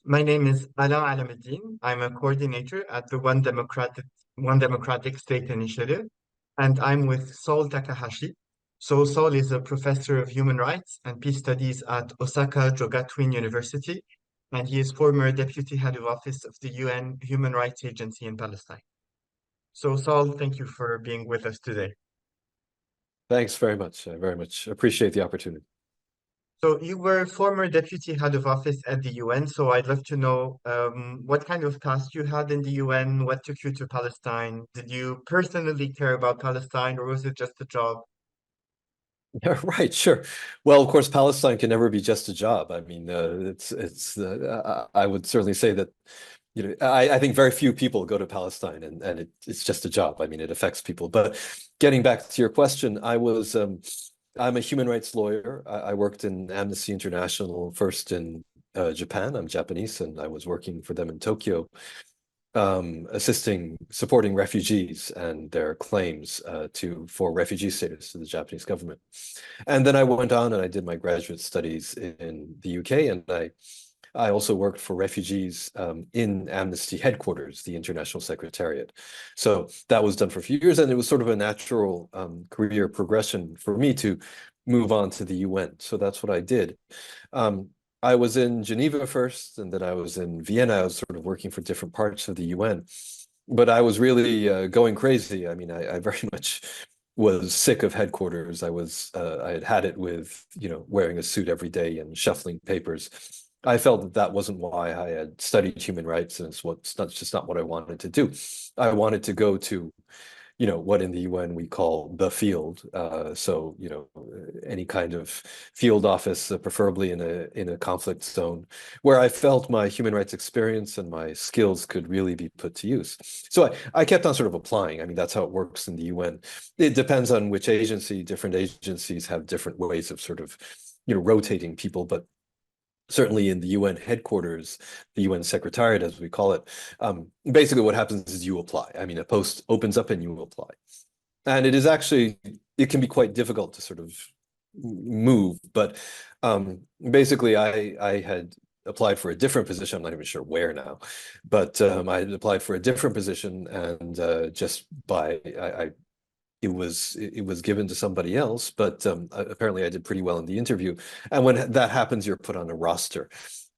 My name is Ala Alameddin. I'm a coordinator at the One Democratic State Initiative, and I'm with Saul Takahashi. So Saul is a professor of human rights and peace studies at Osaka Jogatun University, and he is former deputy head of office of the UN Human Rights Agency in Palestine. So Saul, thank you for being with us today. Thanks very much. I very much appreciate the opportunity. So you were former deputy head of office at the UN, so I'd love to know what kind of task you had in the UN, what took you to Palestine? Did you personally care about Palestine, or was it just a job? Yeah, right, sure. Well, of course, Palestine can never be just a job. I mean, I would certainly say that, I think very few people go to Palestine and it's just a job. I mean, it affects people. But getting back to your question, I'm a human rights lawyer. I worked in Amnesty International first in Japan. I'm Japanese, and I was working for them in Tokyo, supporting refugees and their claims for refugee status to the Japanese government. And then I went on and I did my graduate studies in the UK, and I also worked for refugees in Amnesty headquarters, the International Secretariat. So that was done for a few years, and it was sort of a natural career progression for me to move on to the UN. So that's what I did. I was in Geneva first, and then I was in Vienna. I was sort of working for different parts of the UN, but I was really going crazy. I mean, I very much was sick of headquarters. I had had it with, wearing a suit every day and shuffling papers. I felt that that wasn't why I had studied human rights, and just not what I wanted to do. I wanted to go to what in the UN we call the field. So, any kind of field office, preferably in a conflict zone, where I felt my human rights experience and my skills could really be put to use. So I kept on sort of applying. I mean, that's how it works in the UN. It depends on which agency. Different agencies have different ways of sort of, rotating people, but certainly in the UN headquarters, the UN Secretariat, as we call it, basically what happens is you apply. I mean, a post opens up and you apply. And it can be quite difficult to sort of move. But basically, I had applied for a different position. I'm not even sure where now, but I had applied for a different position, and it was given to somebody else, but apparently I did pretty well in the interview. And when that happens, you're put on a roster.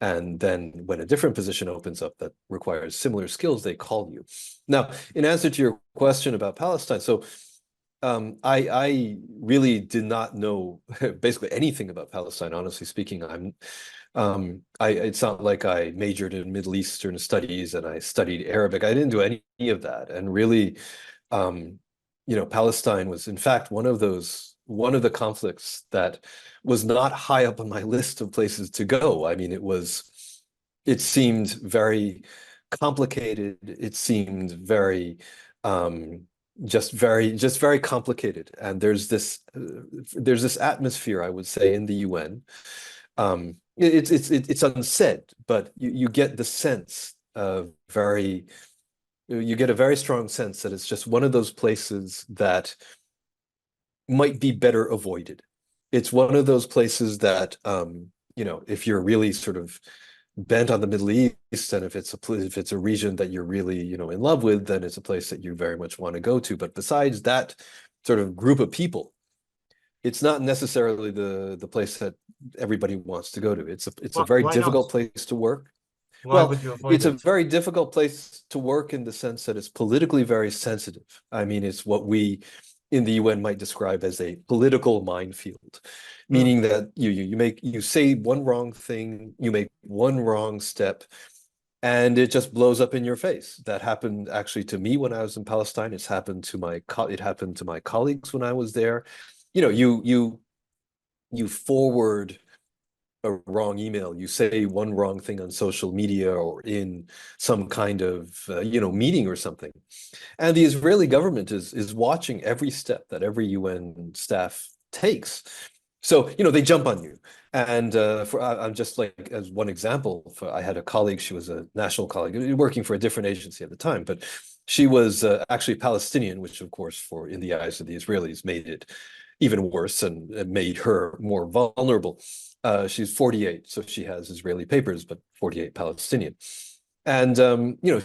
And then when a different position opens up that requires similar skills, they call you. Now, in answer to your question about Palestine, so I really did not know basically anything about Palestine, honestly speaking. It's not like I majored in Middle Eastern studies and I studied Arabic. I didn't do any of that. And really, Palestine was in fact one of the conflicts that was not high up on my list of places to go. I mean, it seemed very complicated. It seemed just very complicated. And there's this atmosphere, I would say, in the UN. It's unsaid, but you get the sense of you get a very strong sense that it's just one of those places that might be better avoided. It's one of those places that, if you're really sort of bent on the Middle East, and if it's a region that you're really, in love with, then it's a place that you very much want to go to. But besides that sort of group of people, it's not necessarily the place that everybody wants to go to. It's a very Why not? difficult place to work. Why Well, would you avoid it's a it? very difficult place to work in the sense that it's politically very sensitive. I mean, it's what we in the UN might describe as a political minefield, Hmm. meaning that you say one wrong thing, you make one wrong step, and it just blows up in your face. That happened actually to me when I was in Palestine. It happened to my colleagues when I was there. You forward a wrong email, you say one wrong thing on social media or in some kind of meeting or something, and the Israeli government is watching every step that every UN staff takes. So they jump on you. And I'm just like, as one example, I had a colleague. She was a national colleague working for a different agency at the time, but she was actually Palestinian, which of course, in the eyes of the Israelis, made it even worse and made her more vulnerable. She's 48, so she has Israeli papers, but 48 Palestinian. And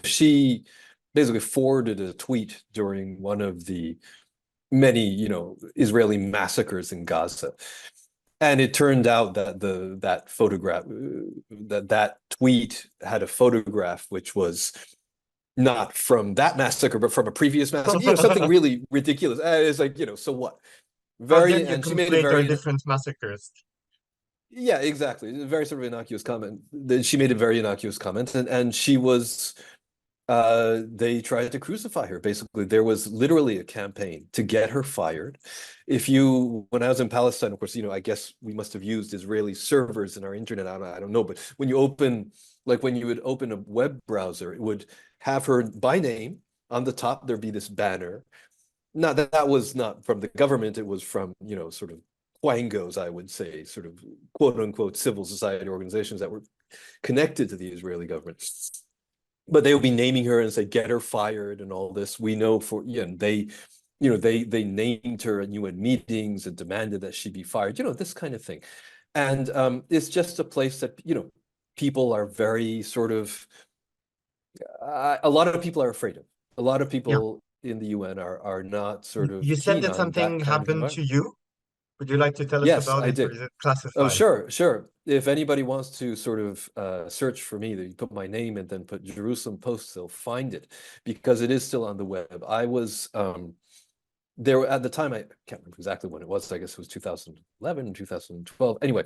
she basically forwarded a tweet during one of the many, Israeli massacres in Gaza. And it turned out that that photograph, that tweet had a photograph which was not from that massacre, but from a previous massacre, something really ridiculous. And it's like, so what? How dare Very, you and she made a conflate our very, different massacres? yeah, exactly. A very sort of innocuous comment. She made a very innocuous comment, and she was, they tried to crucify her. Basically, there was literally a campaign to get her fired. When I was in Palestine, of course, I guess we must have used Israeli servers in our internet. I don't know, but when you when you would open a web browser, it would have her by name on the top. There'd be this banner. Not that that was not from the government. It was from, sort of quangos, I would say, sort of quote unquote civil society organizations that were connected to the Israeli government. But they would be naming her and say, get her fired and all this. We know and they named her at UN meetings and demanded that she be fired, this kind of thing. And it's just a place that, people are very sort of, a lot of people are afraid of. A lot of Yeah. people in the UN are not sort You of said keen that on something that kind of happened to environment. you. Would you like to tell us Yes, about I it, or did. is it Oh, classified? sure, sure. If anybody wants to sort of search for me, you put my name and then put Jerusalem Post, they'll find it because it is still on the web. I was there at the time, I can't remember exactly when it was. I guess it was 2011, 2012. Anyway,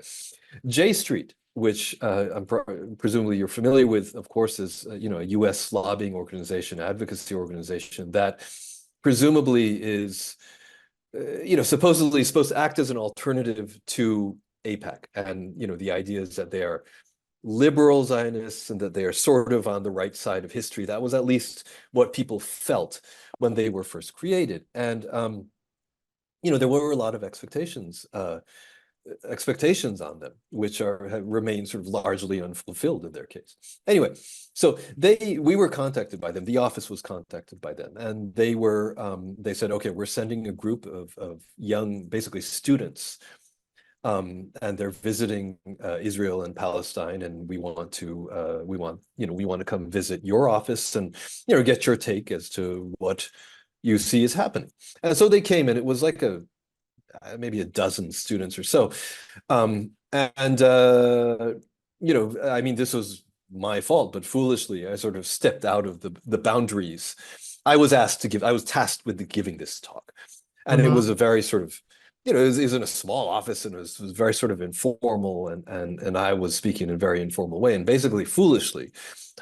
J Street, which presumably you're familiar with, of course, is a U.S. lobbying organization, advocacy organization that presumably is supposedly supposed to act as an alternative to AIPAC. And, the idea is that they are liberal Zionists and that they are sort of on the right side of history. That was at least what people felt when they were first created. And, there were a lot of expectations on them, which have remained sort of largely unfulfilled in their case. Anyway, so we were contacted by them. The office was contacted by them, and they said, okay, we're sending a group of young, basically students, and they're visiting Israel and Palestine, and we want to come visit your office and get your take as to what you see is happening. And so they came, and it was like maybe a dozen students or so. And I mean, this was my fault, but foolishly, I sort of stepped out of the boundaries. I was tasked with giving this talk. And it Mm-hmm. was a very sort of, it was in a small office, and it was very sort of informal, and I was speaking in a very informal way. And basically, foolishly,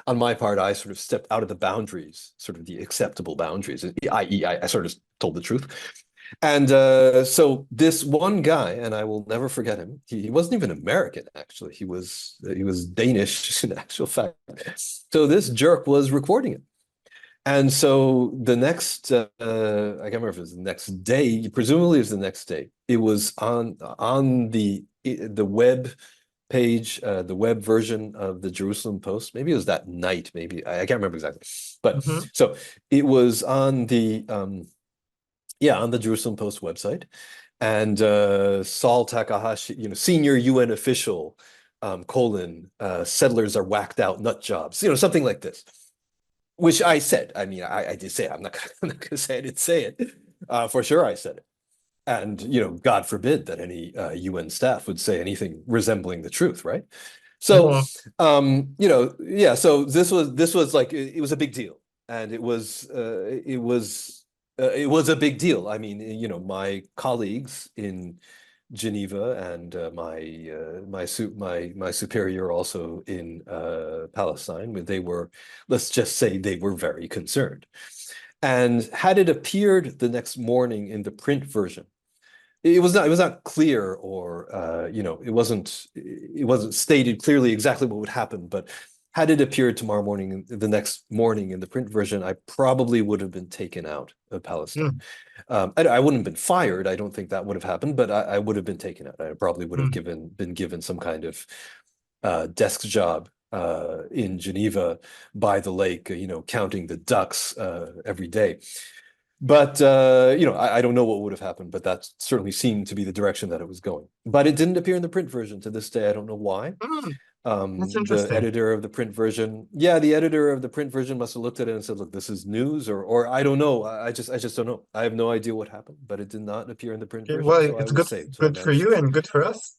on my part, I sort of stepped out of the boundaries, sort of the acceptable boundaries, i.e., I sort of told the truth. And so this one guy, and I will never forget him. He wasn't even American, actually. He was Danish in actual fact. So this jerk was recording it. And so the next, I can't remember if it was the next day, presumably it was the next day. It was on the web page, the web version of the Jerusalem Post. Maybe it was that night, maybe I can't remember exactly. But Mm-hmm. so it was on the on the Jerusalem Post website. And Saul Takahashi, senior UN official, settlers are whacked out nut jobs, something like this, which I said. I mean, I did say it. I'm not gonna say I didn't say it. For sure, I said it. And, God forbid that any UN staff would say anything resembling the truth, right? So, No. yeah. So this was like it was a big deal, and it was a big deal. I mean, my colleagues in Geneva and my superior also in Palestine, let's just say they were very concerned. And had it appeared the next morning in the print version, it was not clear, or it wasn't stated clearly exactly what would happen. But had it appeared the next morning in the print version, I probably would have been taken out of Palestine. Mm, I wouldn't have been fired. I don't think that would have happened, but I would have been taken out. I probably would have mm. been given some kind of desk job in Geneva by the lake, counting the ducks every day. But I don't know what would have happened, but that certainly seemed to be the direction that it was going. But it didn't appear in the print version to this day. I don't know why. Hmm, that's The interesting. editor of the print version, yeah, the editor of the print version must have looked at it and said, "Look, this is news," or I don't know. I just don't know. I have no idea what happened, but it did not appear in the print Okay, version, well, so I it's was good saved. So I good for managed. you and good for us.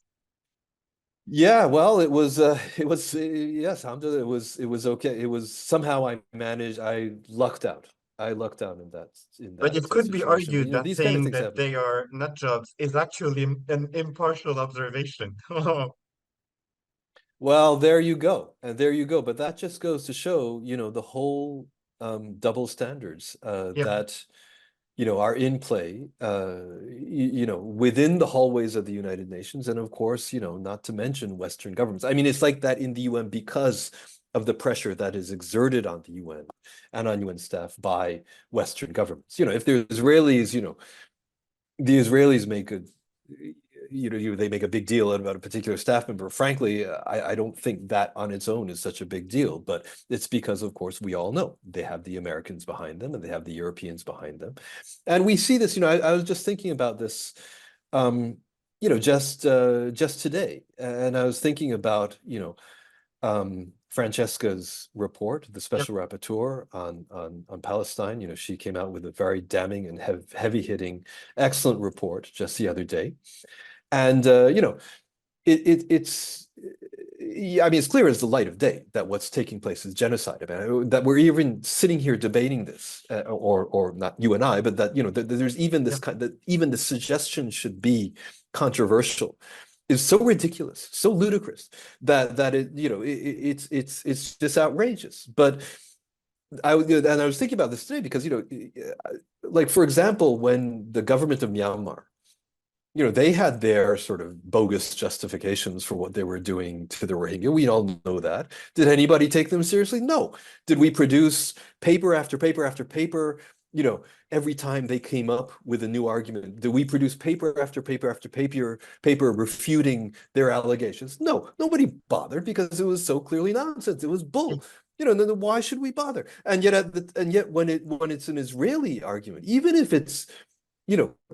Yeah, well, it was yes, Hamza, it was okay. It was somehow I managed. I lucked out. I lucked out in But that it could be situation. argued that These kind of saying things that happen. they are nut jobs is actually an impartial observation. Well, there you go. And there you go. But that just goes to show, the whole double standards Yeah, that, are in play, within the hallways of the United Nations. And of course, not to mention Western governments. I mean, it's like that in the UN because of the pressure that is exerted on the UN and on UN staff by Western governments. If the Israelis, the Israelis make a they make a big deal about a particular staff member. Frankly, I don't think that on its own is such a big deal, but it's because, of course, we all know they have the Americans behind them and they have the Europeans behind them. And we see this, I was just thinking about this, just today. And I was thinking about, Francesca's report, the yeah. special rapporteur on Palestine. She came out with a very damning and heavy-hitting, excellent report just the other day. And it's yeah, I mean, it's clear as the light of day that what's taking place is genocide. I mean, that we're even sitting here debating this, or not you and I, but that there's even this Yeah. kind that even the suggestion should be controversial is so ridiculous, so ludicrous that it's just outrageous. But and I was thinking about this today because like for example, when the government of Myanmar they had their sort of bogus justifications for what they were doing to the Rohingya. We all know that. Did anybody take them seriously? No. Did we produce paper after paper after paper? Every time they came up with a new argument, did we produce paper after paper after paper refuting their allegations? No, nobody bothered because it was so clearly nonsense. It was bull. Then why should we bother? And yet when it's an Israeli argument, even if it's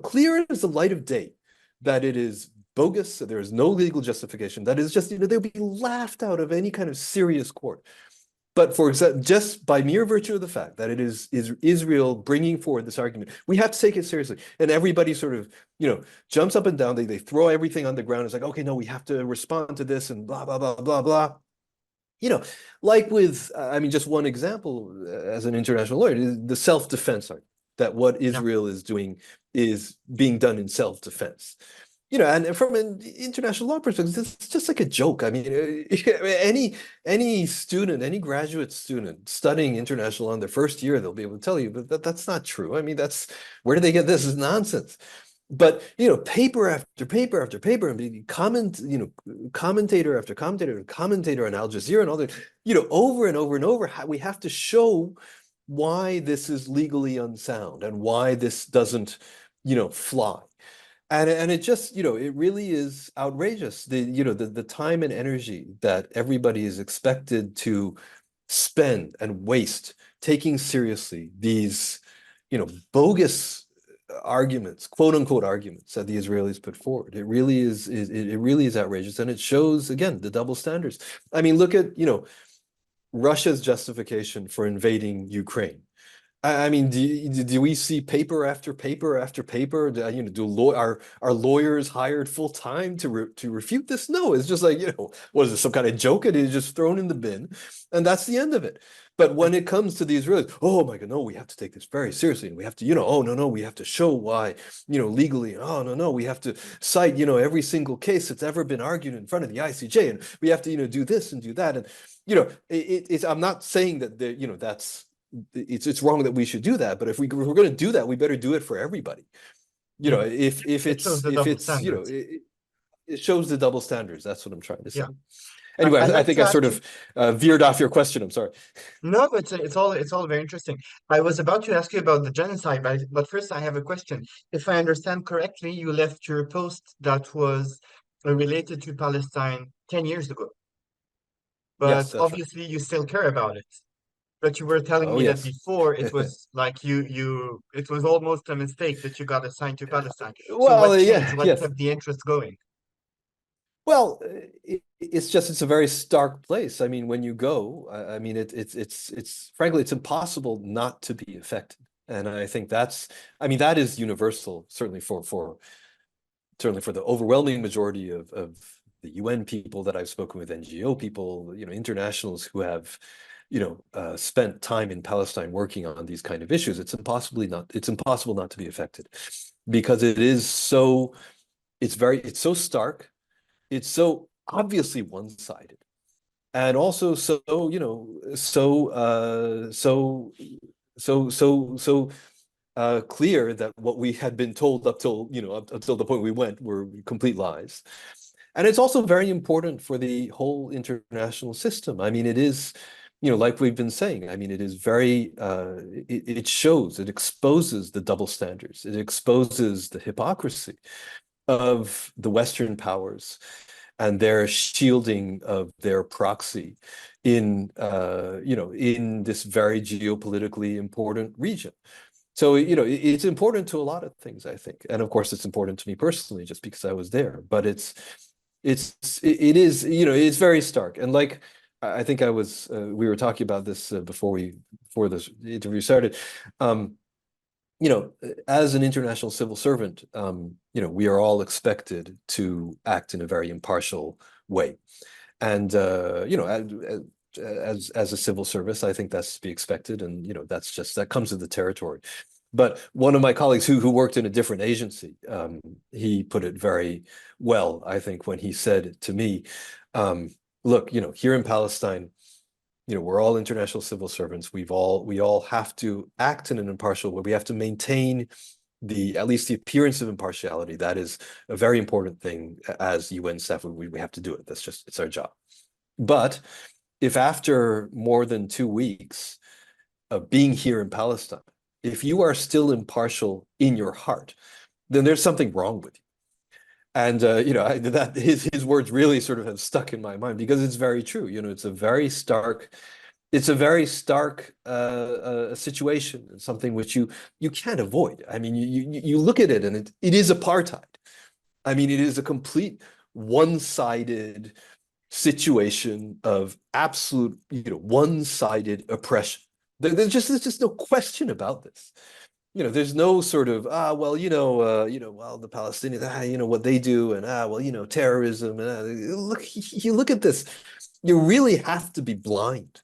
clear as the light of day that it is bogus, that there is no legal justification, that is just, they'll be laughed out of any kind of serious court. But for example, just by mere virtue of the fact that it is Israel bringing forward this argument, we have to take it seriously. And everybody sort of, jumps up and down. They throw everything on the ground. It's like, okay, no, we have to respond to this and blah, blah, blah, blah, blah. Like with, I mean, just one example as an international lawyer, the self-defense argument, that what Yeah. Israel is doing is being done in self-defense. And from an international law perspective, it's just like a joke. I mean, any student, any graduate student studying international law in their first year, they'll be able to tell you, but that's not true. I mean, where do they get this? Is nonsense. But paper after paper after paper, and commentator after commentator on Al Jazeera and all that, over and over and over, we have to show why this is legally unsound and why this doesn't, fly. And it just, it really is outrageous. The time and energy that everybody is expected to spend and waste taking seriously these, bogus arguments, quote unquote arguments that the Israelis put forward. It really is outrageous. And it shows, again, the double standards. I mean, look at, Russia's justification for invading Ukraine. I mean, do we see paper after paper after paper? Are lawyers hired full time to refute this? No, it's just like, what is it, some kind of joke? It is just thrown in the bin, and that's the end of it. But Yeah. when it comes to the Israelis, oh my God, no, we have to take this very seriously, and we have to, oh no, we have to show why, legally. Oh no, we have to cite, every single case that's ever been argued in front of the ICJ, and we have to, do this and do that, and it's. I'm not saying that that's it's wrong that we should do that, but if we're going to do that, we better do it for everybody. Yeah. If It shows it's the if double it's standards. it shows the double standards. That's what I'm trying to say. Yeah. Anyway, I'd I like think to I ask sort you. of veered off your question. I'm sorry. No, it's all very interesting. I was about to ask you about the genocide, but first I have a question. If I understand correctly, you left your post that was related to Palestine 10 years ago, Yes, but that's right. obviously you still care about it. But you were telling Oh, me that yes. before it was like it was almost a mistake that you got assigned to Palestine. So what Well, changed? yeah, What yes. kept the interest going? Well, it's a very stark place. I mean, when you go, I mean, it's frankly, it's impossible not to be affected. And I think I mean, that is universal, certainly certainly for the overwhelming majority of the UN people that I've spoken with, NGO people, internationals who have, spent time in Palestine working on these kind of issues. It's impossible not to be affected because it's so stark, it's so obviously one-sided, and also so clear that what we had been told up until the point we went were complete lies. And it's also very important for the whole international system. I mean, it is, like we've been saying, I mean, it is it exposes the double standards. It exposes the hypocrisy of the Western powers and their shielding of their proxy in this very geopolitically important region. So, it's important to a lot of things, I think. And of course, it's important to me personally, just because I was there. But it is, it's very stark. And like, I think we were talking about this before this interview started. Um, as an international civil servant, we are all expected to act in a very impartial way. And, as a civil service, I think that's to be expected. And, that comes with the territory. But one of my colleagues who worked in a different agency, he put it very well, I think, when he said to me, look, here in Palestine, we're all international civil servants. We all have to act in an impartial way. We have to maintain at least the appearance of impartiality. That is a very important thing as UN staff. We have to do it. It's our job. But if after more than 2 weeks of being here in Palestine, if you are still impartial in your heart, then there's something wrong with you. And that his words really sort of have stuck in my mind because it's very true. It's a very stark situation, something which you can't avoid. I mean, you look at it and it is apartheid. I mean, it is a complete one-sided situation of absolute, one-sided oppression. There's just no question about this. There's no sort of well, the Palestinians, what they do, and well, terrorism, and you look at this, you really have to be blind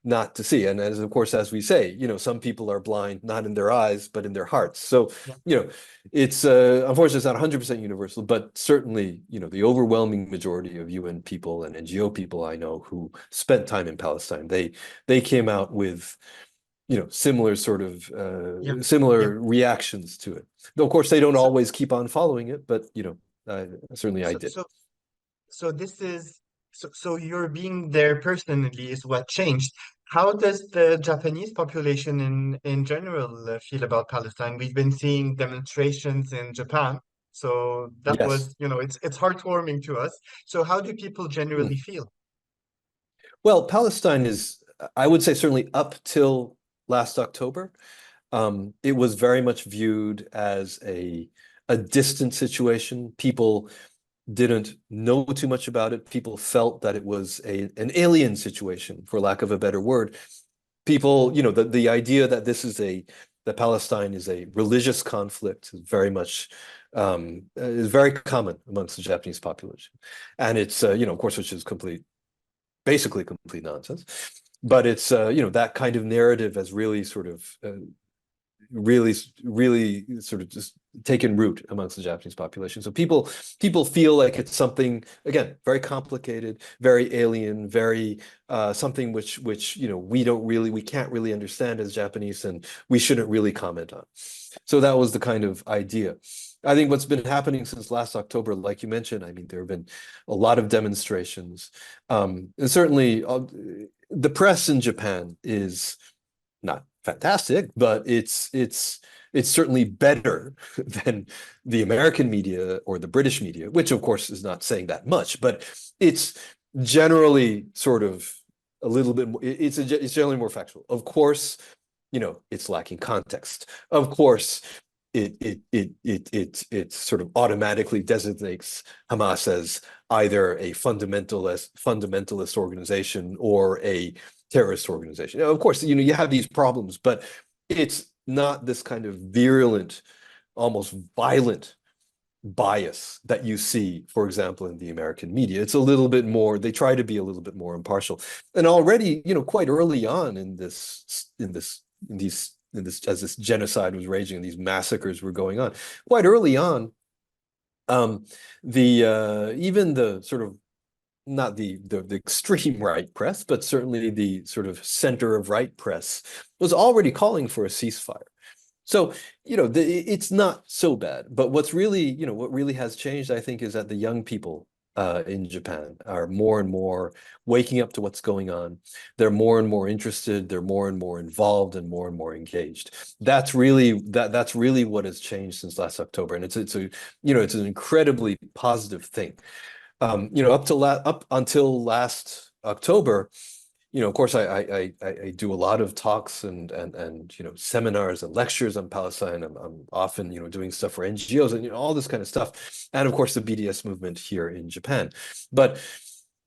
not to see. And of course, as we say, some people are blind not in their eyes but in their hearts. So Yeah. it's unfortunately it's not 100% universal, but certainly the overwhelming majority of UN people and NGO people I know who spent time in Palestine, they came out with similar sort of Yeah. Yeah. similar reactions to it. Though of course they don't So always keep on following it, but certainly I so did. so so this is so your being there personally is what changed. How does the Japanese population in general feel about Palestine? We've been seeing demonstrations in Japan, so that Yes. was, it's heartwarming to us. So how do people generally Mm. feel? Well, Palestine is, I would say, certainly up till last October, it was very much viewed as a distant situation. People didn't know too much about it. People felt that it was an alien situation, for lack of a better word. People, the idea that that Palestine is a religious conflict is very common amongst the Japanese population, and it's of course, which is basically complete nonsense. But it's that kind of narrative has really sort of really sort of just taken root amongst the Japanese population. So people feel like it's something, again, very complicated, very alien, very something which we can't really understand as Japanese, and we shouldn't really comment on. So that was the kind of idea. I think what's been happening since last October, like you mentioned, I mean, there have been a lot of demonstrations. And certainly the press in Japan is not fantastic, but it's certainly better than the American media or the British media, which of course is not saying that much, but it's generally sort of a little bit more, it's generally more factual. Of course, it's lacking context. Of course, it sort of automatically designates Hamas as either a fundamentalist organization or a terrorist organization. Of course, you have these problems, but it's not this kind of virulent, almost violent bias that you see, for example, in the American media. It's a little bit more, they try to be a little bit more impartial. And already, quite early on as this genocide was raging and these massacres were going on, quite early on, even the sort of not the extreme right press, but certainly the sort of center of right press was already calling for a ceasefire. So, it's not so bad. But what really has changed, I think, is that the young people in Japan are more and more waking up to what's going on. They're more and more interested. They're more and more involved and more engaged. That's really what has changed since last October, and it's an incredibly positive thing. Up until last October, of course, I do a lot of talks and seminars and lectures on Palestine. I'm often doing stuff for NGOs and all this kind of stuff, and of course the BDS movement here in Japan. But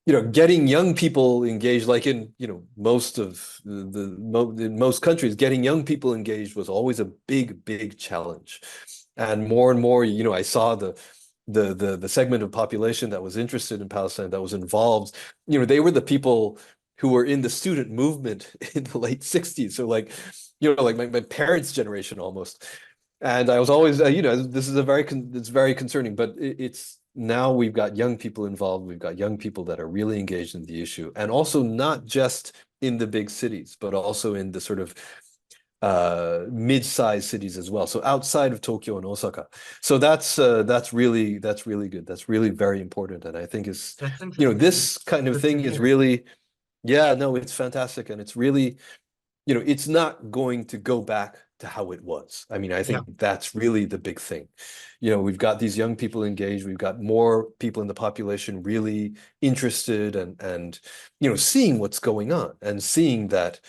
getting young people engaged, like in most of in most countries, getting young people engaged was always a big challenge, and more, I saw the segment of population that was interested in Palestine, that was involved. They were the people who were in the student movement in the late 60s. So like my parents' generation almost. And I was always, this is it's very concerning, but it's now we've got young people involved. We've got young people that are really engaged in the issue, and also not just in the big cities, but also in the sort of mid-sized cities as well. So outside of Tokyo and Osaka. So that's really good. That's really very important. And I think That's interesting. this kind of Good to thing is hear. really, yeah, no, it's fantastic. And it's really, it's not going to go back to how it was. I mean, I Yeah. think that's really the big thing. We've got these young people engaged. We've got more people in the population really interested and seeing what's going on and seeing that,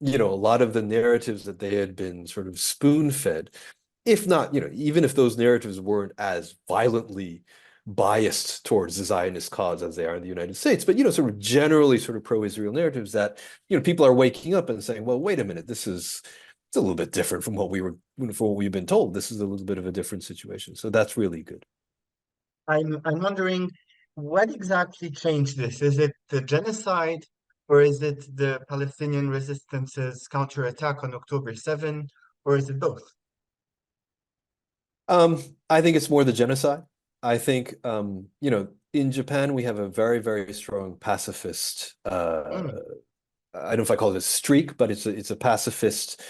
a lot of the narratives that they had been sort of spoon-fed, if not, even if those narratives weren't as violently biased towards the Zionist cause as they are in the United States, but sort of generally sort of pro-Israel narratives that people are waking up and saying, well, wait a minute, it's a little bit different from what we've been told. This is a little bit of a different situation. So that's really good. I'm wondering what exactly changed this? Is it the genocide or is it the Palestinian resistance's counterattack on October 7, or is it both? I think it's more the genocide. I think in Japan we have a very strong pacifist Mm, I don't know if I call it a streak, but it's a pacifist.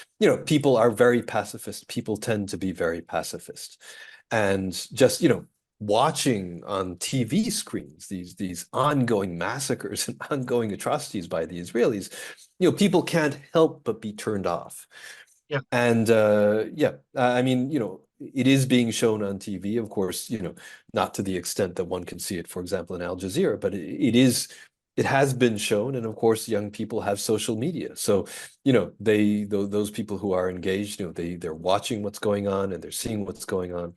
People are very pacifist. People tend to be very pacifist, and just watching on TV screens these ongoing massacres and ongoing atrocities by the Israelis, people can't help but be turned off. yeah, And yeah, I mean, it is being shown on TV, of course, not to the extent that one can see it, for example, in Al Jazeera, but it has been shown. And of course, young people have social media. So, those people who are engaged, they're watching what's going on and they're seeing what's going on.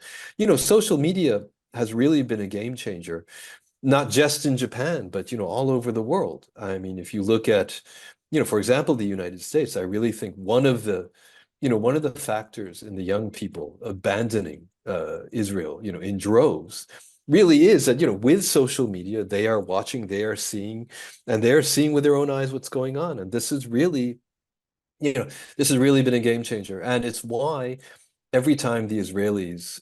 Social media has really been a game changer, not just in Japan, but, all over the world. I mean, if you look at, for example, the United States, I really think one of the factors in the young people abandoning Israel, in droves, really is that, with social media, they are watching, they are seeing, and they are seeing with their own eyes what's going on. And this is really, this has really been a game changer. And it's why every time the Israelis,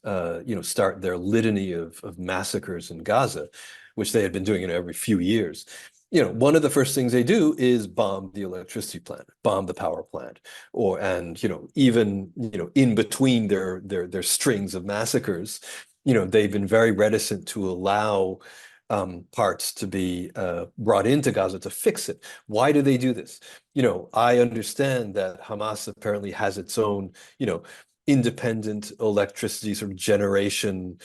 start their litany of massacres in Gaza, which they had been doing, every few years, one of the first things they do is bomb the electricity plant, bomb the power plant, and even in between their strings of massacres, they've been very reticent to allow parts to be brought into Gaza to fix it. Why do they do this? I understand that Hamas apparently has its own, independent electricity sort of generation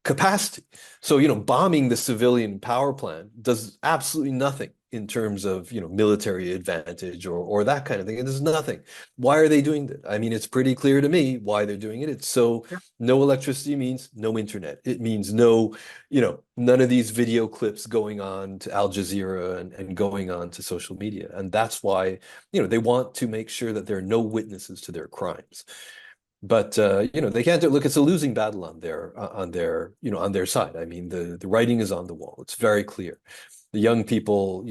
capacity. So, bombing the civilian power plant does absolutely nothing in terms of, military advantage or that kind of thing. And there's nothing. Why are they doing that? I mean, it's pretty clear to me why they're doing it. It's so Yeah, no electricity means no internet. It means no, none of these video clips going on to Al Jazeera and going on to social media. And that's why, they want to make sure that there are no witnesses to their crimes. But they can't do, look, it's a losing battle on their side. I mean, the writing is on the wall. It's very clear. The young people,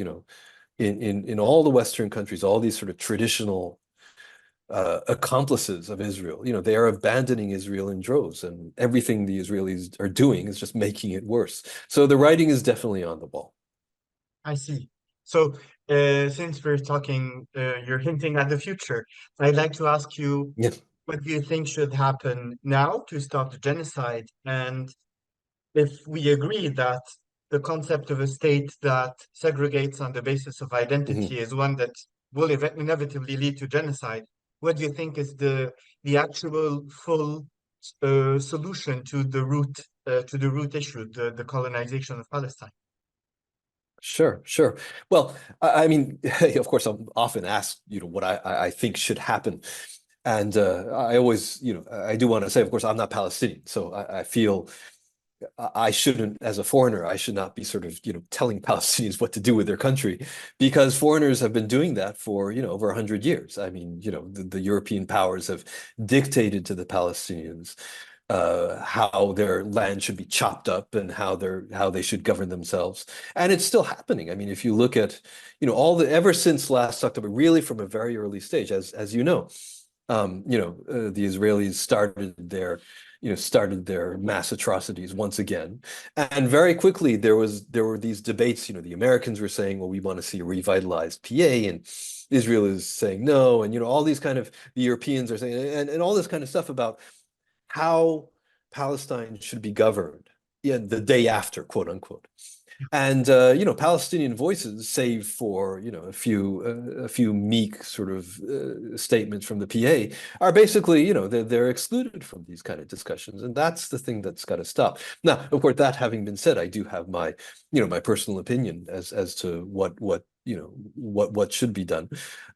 in all the Western countries, all these sort of traditional accomplices of Israel, they are abandoning Israel in droves, and everything the Israelis are doing is just making it worse. So the writing is definitely on the wall. I see. So, since we're talking, you're hinting at the future, I'd like to ask you, Yeah. what do you think should happen now to stop the genocide? And if we agree that the concept of a state that segregates on the basis of Mhm. identity is one that will inevitably lead to genocide, what do you think is the actual full solution to the root issue, the colonization of Palestine? Sure, sure. Well, I mean, of course, I'm often asked, what I think should happen. And I always, I do want to say, of course, I'm not Palestinian. So I feel I shouldn't, as a foreigner, I should not be sort of, telling Palestinians what to do with their country, because foreigners have been doing that for, over 100 years. I mean, the European powers have dictated to the Palestinians how their land should be chopped up and how they should govern themselves. And it's still happening. I mean, if you look at, ever since last October, really from a very early stage, as you know, the Israelis started their mass atrocities once again. And very quickly there were these debates, the Americans were saying, well, we want to see a revitalized PA, and Israel is saying no, and all these kind of, the Europeans are saying, and all this kind of stuff about how Palestine should be governed, yeah, the day after, quote unquote. And Palestinian voices, save for a few meek sort of statements from the PA, are basically they're excluded from these kind of discussions, and that's the thing that's got to stop. Now, of course, that having been said, I do have my my personal opinion as to what should be done,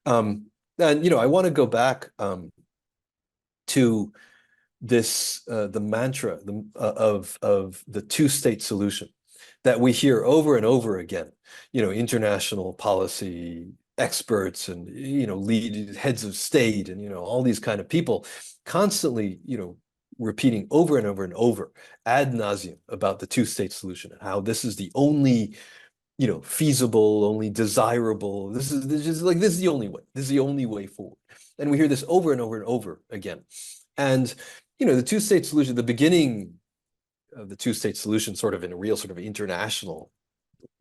and I want to go back to this the mantra of the two-state solution that we hear over and over again. International policy experts and lead heads of state and all these kind of people constantly repeating over and over and over ad nauseum about the two-state solution and how this is the only feasible, only desirable. This is the only way. This is the only way forward. And we hear this over and over and over again. And the two-state solution, the beginning of the two-state solution, sort of in a real sort of international,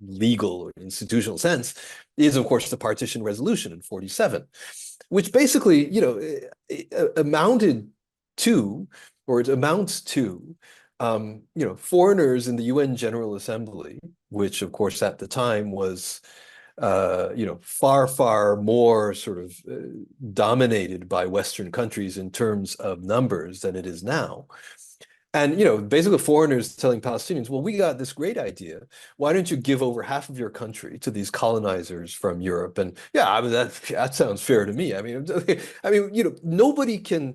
legal, or institutional sense, is of course the partition resolution in 47, which basically, it amounted to, or it amounts to, foreigners in the UN General Assembly, which of course at the time was far, far more sort of dominated by Western countries in terms of numbers than it is now. And, basically foreigners telling Palestinians, well, we got this great idea. Why don't you give over half of your country to these colonizers from Europe? And yeah, I mean, that sounds fair to me. I mean, nobody can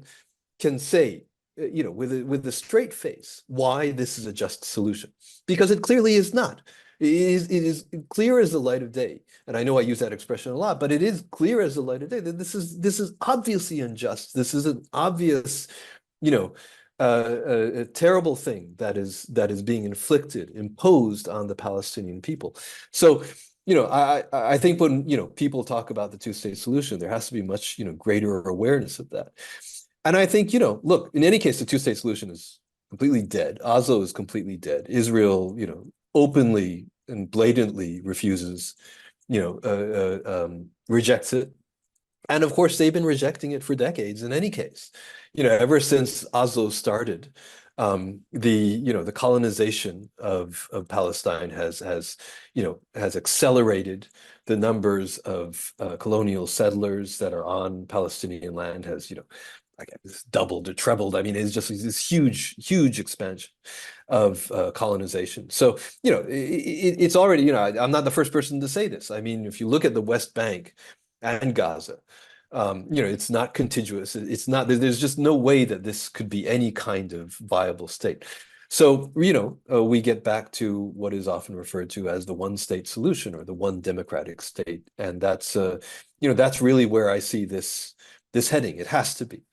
say, with a straight face, why this is a just solution, because it clearly is not. It is clear as the light of day. And I know I use that expression a lot, but it is clear as the light of day that this is obviously unjust. This is an obvious, a terrible thing that is being imposed on the Palestinian people. So, I think when, people talk about the two-state solution, there has to be much, greater awareness of that. And I think, look, in any case, the two-state solution is completely dead. Oslo is completely dead. Israel, openly and blatantly refuses, rejects it. And of course, they've been rejecting it for decades in any case. Ever since Oslo started, the colonization of Palestine has accelerated. The numbers of colonial settlers that are on Palestinian land has I guess it's doubled or trebled. I mean, it's just this huge expansion of colonization. So, it's already, I'm not the first person to say this. I mean, if you look at the West Bank and Gaza, it's not contiguous. It's not, there's just no way that this could be any kind of viable state. So, we get back to what is often referred to as the one state solution or the one democratic state. And that's really where I see this heading. It has to be.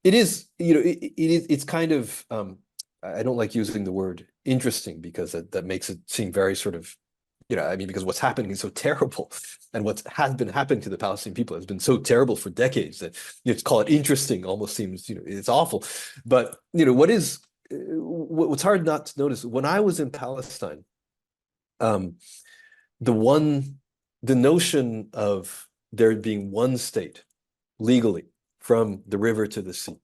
It is, it's kind of, I don't like using the word interesting because that makes it seem very sort of, I mean, because what's happening is so terrible, and what has been happening to the Palestinian people has been so terrible for decades that to call it interesting almost seems, it's awful. But what's hard not to notice when I was in Palestine, um, the notion of there being one state legally from the river to the sea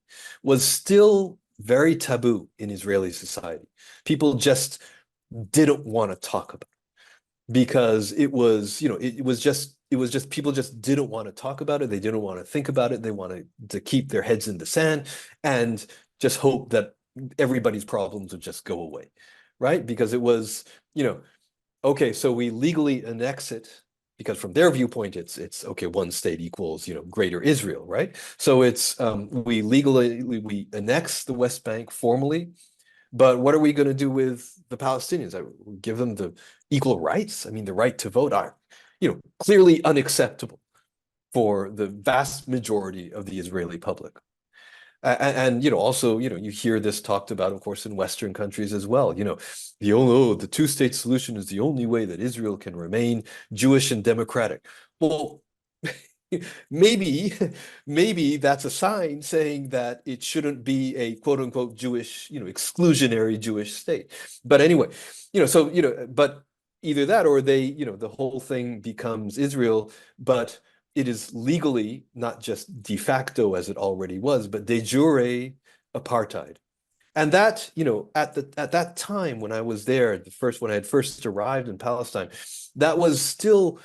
was still very taboo in Israeli society. People just didn't want to talk about it because it was just people just didn't want to talk about it. They didn't want to think about it. They wanted to keep their heads in the sand and just hope that everybody's problems would just go away, right? Because it was, okay, so we legally annex it because from their viewpoint, it's okay, one state equals, greater Israel, right? So it's we annex the West Bank formally, but what are we going to do with the Palestinians? Give them the equal rights? I mean, the right to vote are, clearly unacceptable for the vast majority of the Israeli public. And also, you hear this talked about, of course, in Western countries as well. The two-state solution is the only way that Israel can remain Jewish and democratic. Well, maybe that's a sign saying that it shouldn't be a quote unquote Jewish, exclusionary Jewish state. But anyway, but either that or the whole thing becomes Israel, but it is legally not just de facto as it already was, but de jure apartheid. And that, at that time when I was there, when I had first arrived in Palestine, that was still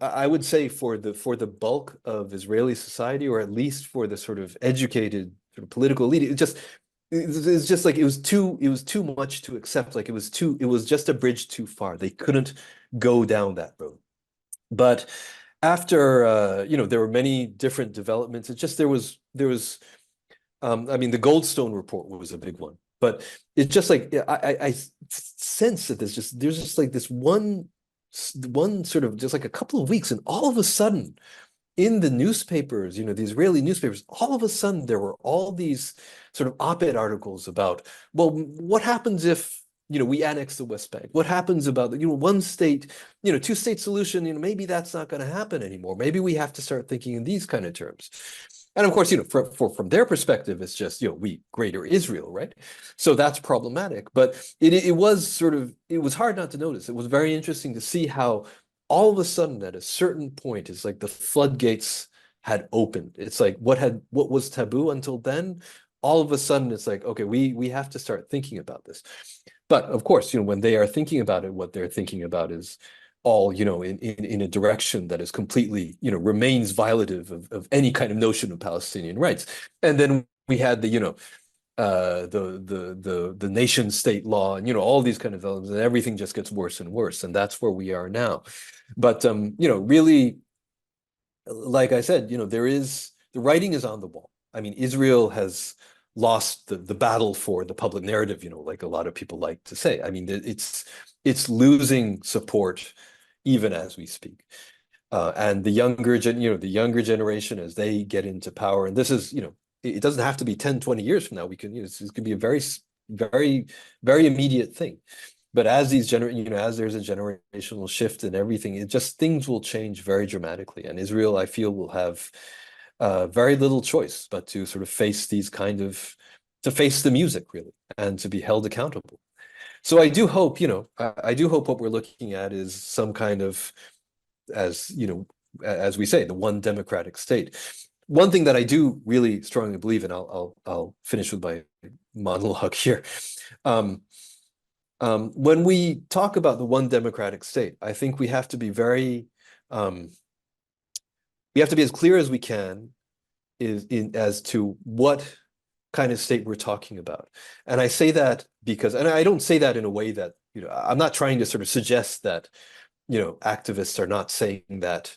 I would say for the bulk of Israeli society, or at least for the sort of educated sort of political elite, it's just like it was too much to accept. Like it was just a bridge too far. They couldn't go down that road. But after there were many different developments. It's just there was I mean, the Goldstone report was a big one, but it's just like I sense that there's just like this one sort of just like a couple of weeks, and all of a sudden in the newspapers, the Israeli newspapers, all of a sudden there were all these sort of op-ed articles about, well, what happens if we annex the West Bank? What happens about one state, two-state solution? Maybe that's not going to happen anymore. Maybe we have to start thinking in these kind of terms. And of course, from their perspective, it's just we greater Israel, right? So that's problematic. But it was hard not to notice. It was very interesting to see how all of a sudden at a certain point, it's like the floodgates had opened. It's like what was taboo until then, all of a sudden it's like, okay, we have to start thinking about this. But of course, when they are thinking about it, what they're thinking about is all, in a direction that is completely, remains violative of any kind of notion of Palestinian rights. And then we had the nation state law and, all these kind of elements, and everything just gets worse and worse. And that's where we are now. But, really, like I said, the writing is on the wall. I mean, Israel has lost the battle for the public narrative, like a lot of people like to say. I mean, it's losing support even as we speak. And the younger generation, as they get into power, and this is, it doesn't have to be 10, 20 years from now. We can, this could be a very, very, very immediate thing. But as there's a generational shift and everything, things will change very dramatically. And Israel, I feel, will have very little choice but to sort of face to face the music, really, and to be held accountable. So I do hope, what we're looking at is some kind of, as we say, the one democratic state. One thing that I do really strongly believe in, I'll finish with my monologue here. When we talk about the one democratic state, I think we have to be as clear as we can is in as to what kind of state we're talking about. And I say that because, and I don't say that in a way that, I'm not trying to sort of suggest that, activists are not saying that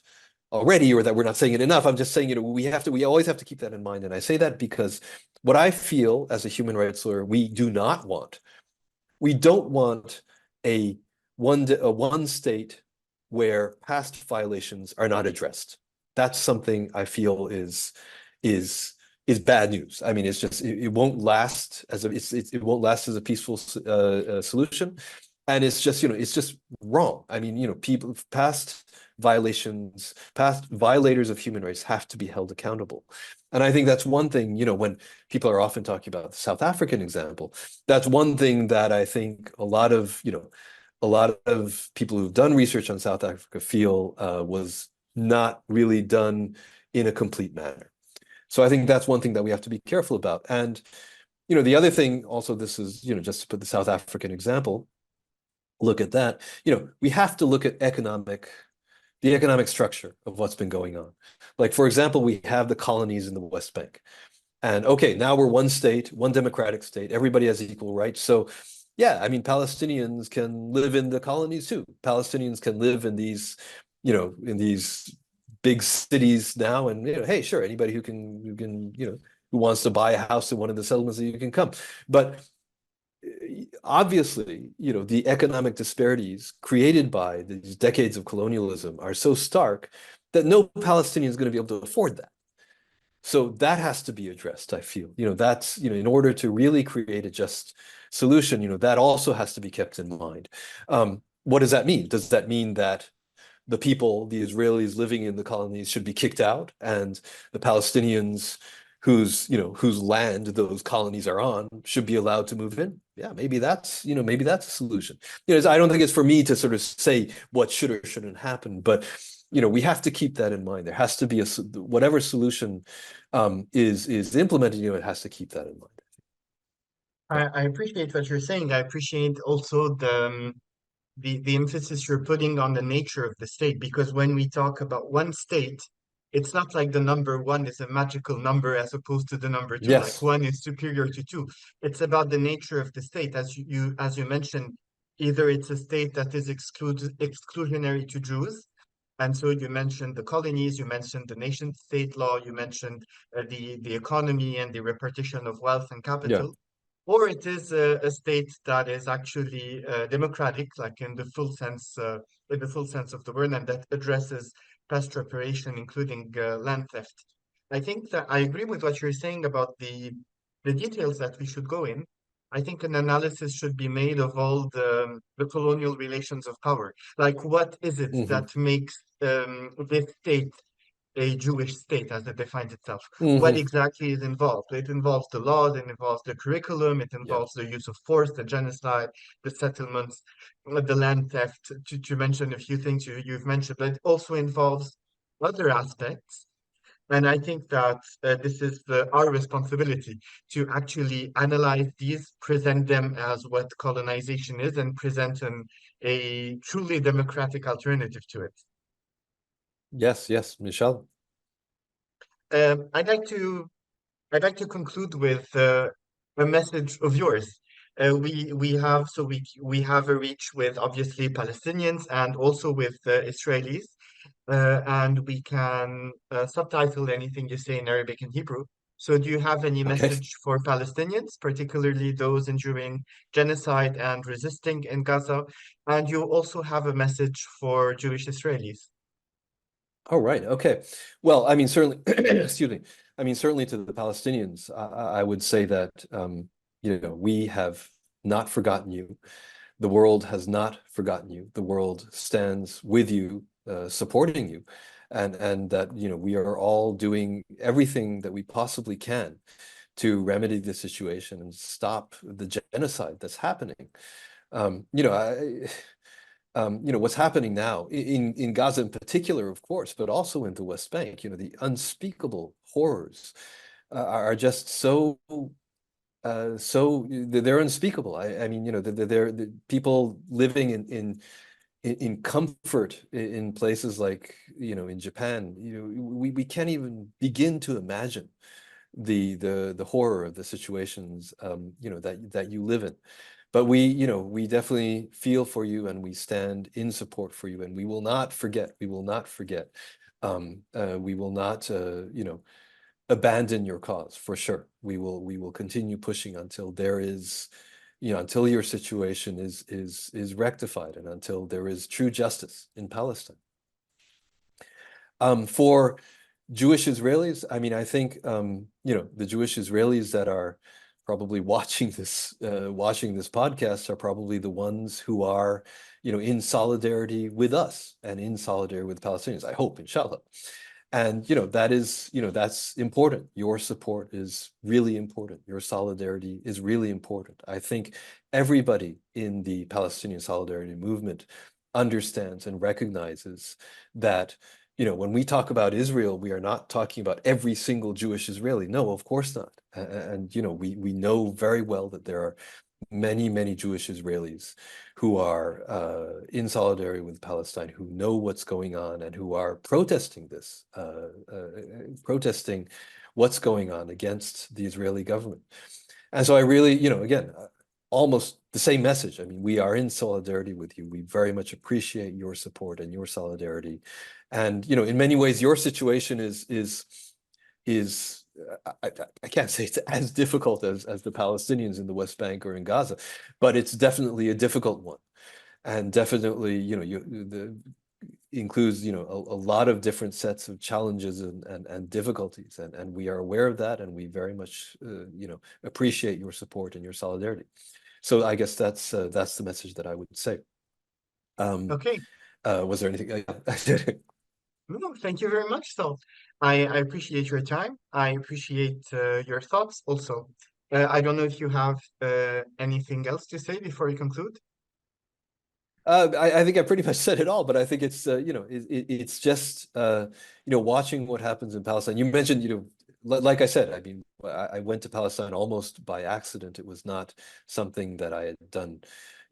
already or that we're not saying it enough. I'm just saying, we always have to keep that in mind. And I say that because what I feel as a human rights lawyer, we don't want a one state where past violations are not addressed. That's something I feel is bad news. I mean, it's just it won't last as it won't last as a peaceful solution, and it's just wrong. I mean, people past violators of human rights have to be held accountable. And I think that's one thing, when people are often talking about the South African example, that's one thing that I think a lot of people who've done research on South Africa feel was not really done in a complete manner. So I think that's one thing that we have to be careful about. And, the other thing also, this is, just to put the South African example, look at that, we have to look at the economic structure of what's been going on. Like, for example, we have the colonies in the West Bank. And okay, now we're one state, one democratic state, everybody has equal rights. So yeah, I mean, Palestinians can live in the colonies too. Palestinians can live in these, in these big cities now. And, hey, sure, anybody who wants to buy a house in one of the settlements, you can come. But obviously, the economic disparities created by these decades of colonialism are so stark that no Palestinian is going to be able to afford that. So that has to be addressed, I feel. That's, in order to really create a just solution, that also has to be kept in mind. What does that mean? Does that mean that the Israelis living in the colonies should be kicked out, and the Palestinians whose land those colonies are on should be allowed to move in? Yeah, maybe that's a solution. I don't think it's for me to sort of say what should or shouldn't happen, but we have to keep that in mind. There has to be whatever solution is implemented, it has to keep that in mind. Yeah. I appreciate what you're saying. I appreciate also the emphasis you're putting on the nature of the state, because when we talk about one state, it's not like the number one is a magical number as opposed to the number two, like Yes. one is superior to two. It's about the nature of the state. As you mentioned, either it's a state that is exclusionary to Jews, and so you mentioned the colonies, you mentioned the nation state law, you mentioned the economy and the repartition of wealth and Yeah. capital, or it is a state that is actually democratic, like in the full sense of the word, and that addresses past reparation, including land theft. I think that I agree with what you're saying about the details that we should go in. I think an analysis should be made of all the colonial relations of power. Like, what is it Hmm. that makes this state a Jewish state as it defines itself? What Hmm. exactly is involved? It involves the laws, it involves the curriculum, it Yeah. involves the use of force, the genocide, the settlements, the land theft, to mention a few things you've mentioned, but it also involves other aspects. And I think that this is our responsibility to actually analyze these, present them as what colonization is, and present a truly democratic alternative to it. Yes. Yes, Michelle. Um, I'd like to I'd like to conclude with a message of yours. We have a reach with obviously Palestinians and also with Israelis, and we can subtitle anything you say in Arabic and Hebrew. So, do you have any Okay. message for Palestinians, particularly those enduring genocide and resisting in Gaza? And you also have a message for Jewish Israelis. All right. Okay. Well, I mean, certainly, excuse me. I mean, certainly to the Palestinians, I would say that, we have not forgotten you. The world has not forgotten you. The world stands with you, supporting you, and that, we are all doing everything that we possibly can to remedy the situation and stop the genocide that's happening. Um, you know, I, what's happening now in Gaza in particular, of course, but also in the West Bank, the unspeakable horrors are just so they're unspeakable. I mean, they're people living in comfort in places like, in Japan, we can't even begin to imagine the horror of the situations, that you live in. But we definitely feel for you, and we stand in support for you, and we will not forget. We will not forget. We will not, abandon your cause, for sure. We will continue pushing until there is, until your situation is rectified, and until there is true justice in Palestine. For Jewish Israelis, I mean, I think, the Jewish Israelis that are probably watching this podcast are probably the ones who are, in solidarity with us and in solidarity with Palestinians, I hope, inshallah. And, that's important. Your support is really important. Your solidarity is really important. I think everybody in the Palestinian solidarity movement understands and recognizes that, when we talk about Israel, we are not talking about every single Jewish Israeli. No, of course not. And, we know very well that there are many, many Jewish Israelis who are in solidarity with Palestine, who know what's going on, and who are protesting this, protesting what's going on against the Israeli government. And so I really, again, almost the same message. I mean, we are in solidarity with you. We very much appreciate your support and your solidarity. And, in many ways, your situation is I can't say it's as difficult as the Palestinians in the West Bank or in Gaza, but it's definitely a difficult one, and definitely, includes, a lot of different sets of challenges and difficulties, and we are aware of that, and we very much, appreciate your support and your solidarity. So I guess that's the message that I would say. Okay. Was there anything? No, thank you very much, Saul. I appreciate your time. I appreciate your thoughts also. I don't know if you have anything else to say before we conclude. I think I pretty much said it all, but I think it's, it's just, watching what happens in Palestine. You mentioned, like I said, I mean, I went to Palestine almost by accident. It was not something that I had done,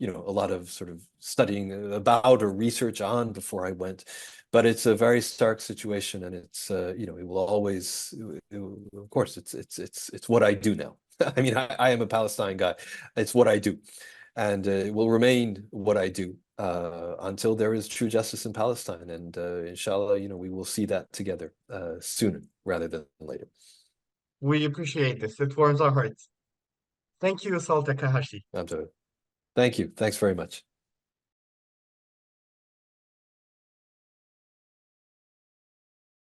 a lot of sort of studying about or research on before I went. But it's a very stark situation, and it's, it will always, of course, it's what I do now. I mean, I am a Palestine guy. It's what I do. And it will remain what I do until there is true justice in Palestine. And inshallah, we will see that together sooner rather than later. We appreciate this. It warms our hearts. Thank you, Saul Takahashi. Thank you. Thanks very much.